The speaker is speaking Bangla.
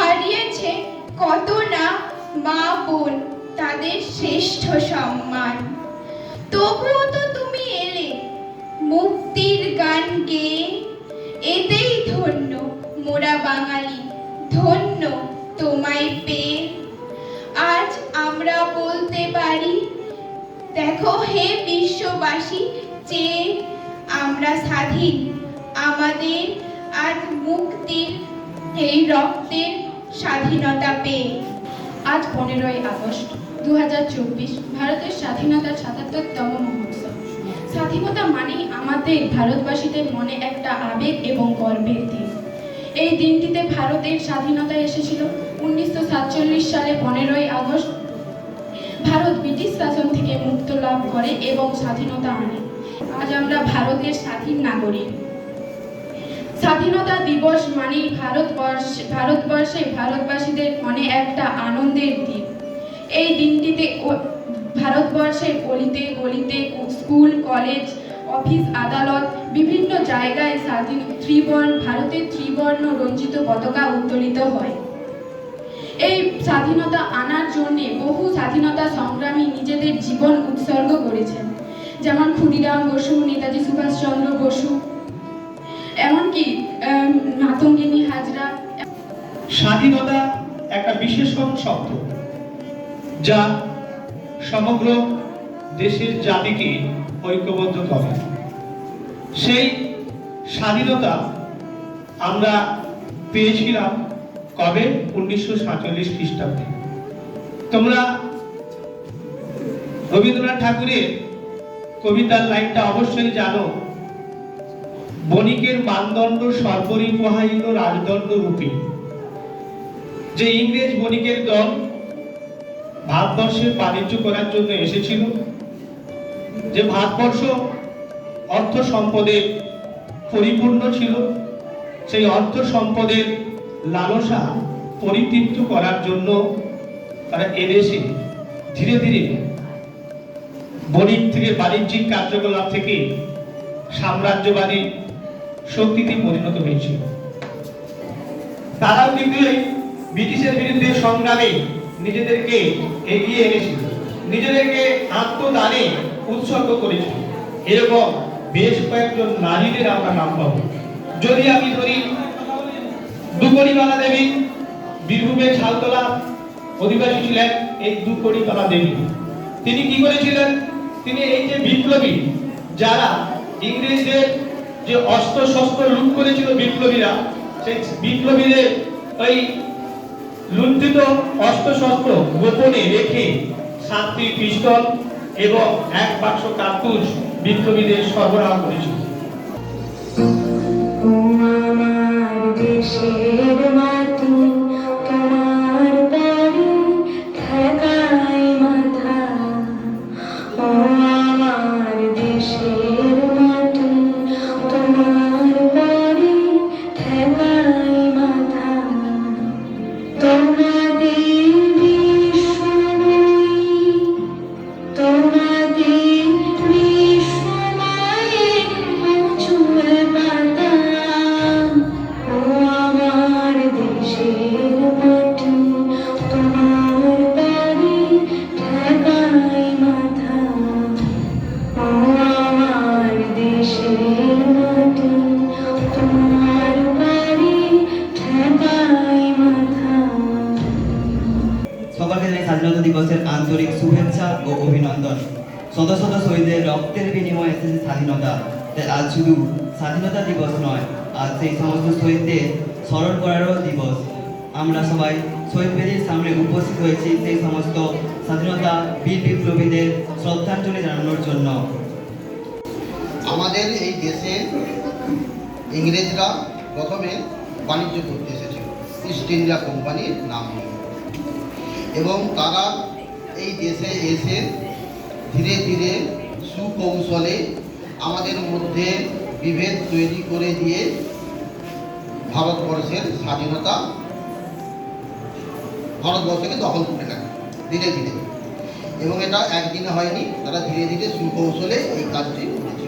হারিয়েছে কত না মা বোন, তাদের শ্রেষ্ঠ সম্মান। তবুও তো তুমি এলে মুক্তির গান গেয়ে, এতেই ধন্য মোরা বাঙালি, ধন্য তোমায় পেয়ে। আজ আমরা বলতে পারি, দেখো হে বিশ্ববাসী, যে আমরা স্বাধীন, আমাদের আজ মুক্তির এই রক্তের স্বাধীনতা পেয়ে। আজ 15ই আগস্ট 2024, ভারতের স্বাধীনতার 77তম মহোৎসব। স্বাধীনতা মানেই আমাদের ভারতবাসীদের মনে একটা আবেগ এবং গর্বের দিন। এই দিনটিতে ভারতের স্বাধীনতা এসেছিল 1947 সালে 15ই আগস্ট। ভারত ব্রিটিশ শাসন থেকে মুক্ত লাভ করে এবং স্বাধীনতা আনে। আজ আমরা ভারতের স্বাধীন নাগরিক। স্বাধীনতা দিবস মানেই ভারতবর্ষে ভারতবাসীদের মনে একটা আনন্দের দিন। এই দিনটিতে ভারতবর্ষের গলিতে গলিতে, স্কুল, কলেজ, অফিস, আদালত, বিভিন্ন জায়গায় ভারতের ত্রিবর্ণ রঞ্জিত পতাকা উত্তোলিত হয়। এই স্বাধীনতা আনার জন্য বহু স্বাধীনতা সংগ্রামী নিজেদের জীবন উৎসর্গ করেছেন, যেমন ক্ষুদিরাম বসু, নেতাজি সুভাষচন্দ্র বসু, এমনকি মাতঙ্গিনী হাজরা। স্বাধীনতা একটা বিশেষণ শব্দ, যা সমগ্র দেশের জাতিকে ঐক্যবদ্ধ করে। সেই স্বাধীনতা আমরা পেয়েছিলাম কবে? 1947 খ্রিস্টাব্দে। তোমরা রবীন্দ্রনাথ ঠাকুরের কবিতার লাইনটা অবশ্যই জানো, বণিকের মানদণ্ড সর্বরিপহাইল রাজদণ্ড রূপী। যে ইংরেজ বণিকের দল ভারতবর্ষে বাণিজ্য করার জন্য এসেছিল, যে ভারতবর্ষ অর্থ সম্পদে পরিপূর্ণ ছিল, সেই অর্থ সম্পদের লালসা পরিতৃপ্ত করার জন্য তারা এদেশে ধীরে ধীরে বণিক থেকে বাণিজ্যিক কার্যকলাপ থেকে সাম্রাজ্যবাদী শক্তিতে পরিণত হয়েছিল। তারাও কিন্তু এই ব্রিটিশের বিরুদ্ধে সংগ্রামে নিজেদেরকে এগিয়ে এনেছিল, নিজেদেরকে আত্মদানে উৎসর্গ করেছিল। এরকম বেশ কয়েকজন নারীদের আমরা নাম পাবো। যদি আমি ধরি দুকড়িবালা দেবী, বীরভূমের ছালতলা অধিবাসী ছিলেন এই দুকড়িবালা দেবী। তিনি কি করেছিলেন? তিনি এই যে বিপ্লবী, যারা ইংরেজদের যে অস্ত্র শস্ত্র লুট করেছিল বিপ্লবীরা, সেই বিপ্লবীদের ওই লুণ্ঠিত অস্ত্র শস্ত্র গোপনে রেখে 7টি পিস্তল এবং 1 বাক্স কার্তুজ বিপ্লবীদের সরবরাহ করেছিল। স্বাধীনতা দিবসের আন্তরিক শুভেচ্ছা ও অভিনন্দন। শত শত শহীদের রক্তের বিনিময়ে এসেছে স্বাধীনতা। তাই আজ শুধু স্বাধীনতা দিবস নয়, আজ সেই সমস্ত শহীদদের স্মরণ করারও দিবস। আমরা সবাই শহীদ বেদির সামনে উপস্থিত হয়েছি সেই সমস্ত স্বাধীনতা বীর বিপ্লবীদের শ্রদ্ধাঞ্জলি জানানোর জন্য। আমাদের এই দেশে ইংরেজরা প্রথমে বাণিজ্য করতে এসেছিল ইস্ট ইন্ডিয়া কোম্পানির নাম নিয়ে, এবং তারা এই দেশে এসে ধীরে ধীরে সুকৌশলে আমাদের মধ্যে বিভেদ তৈরি করে দিয়ে ভারতবর্ষের স্বাধীনতা ভারতবর্ষকে দখল করে নেয় ধীরে ধীরে। এবং এটা একদিনে হয়নি, তারা ধীরে ধীরে সুকৌশলে এই কাজটি করেছে।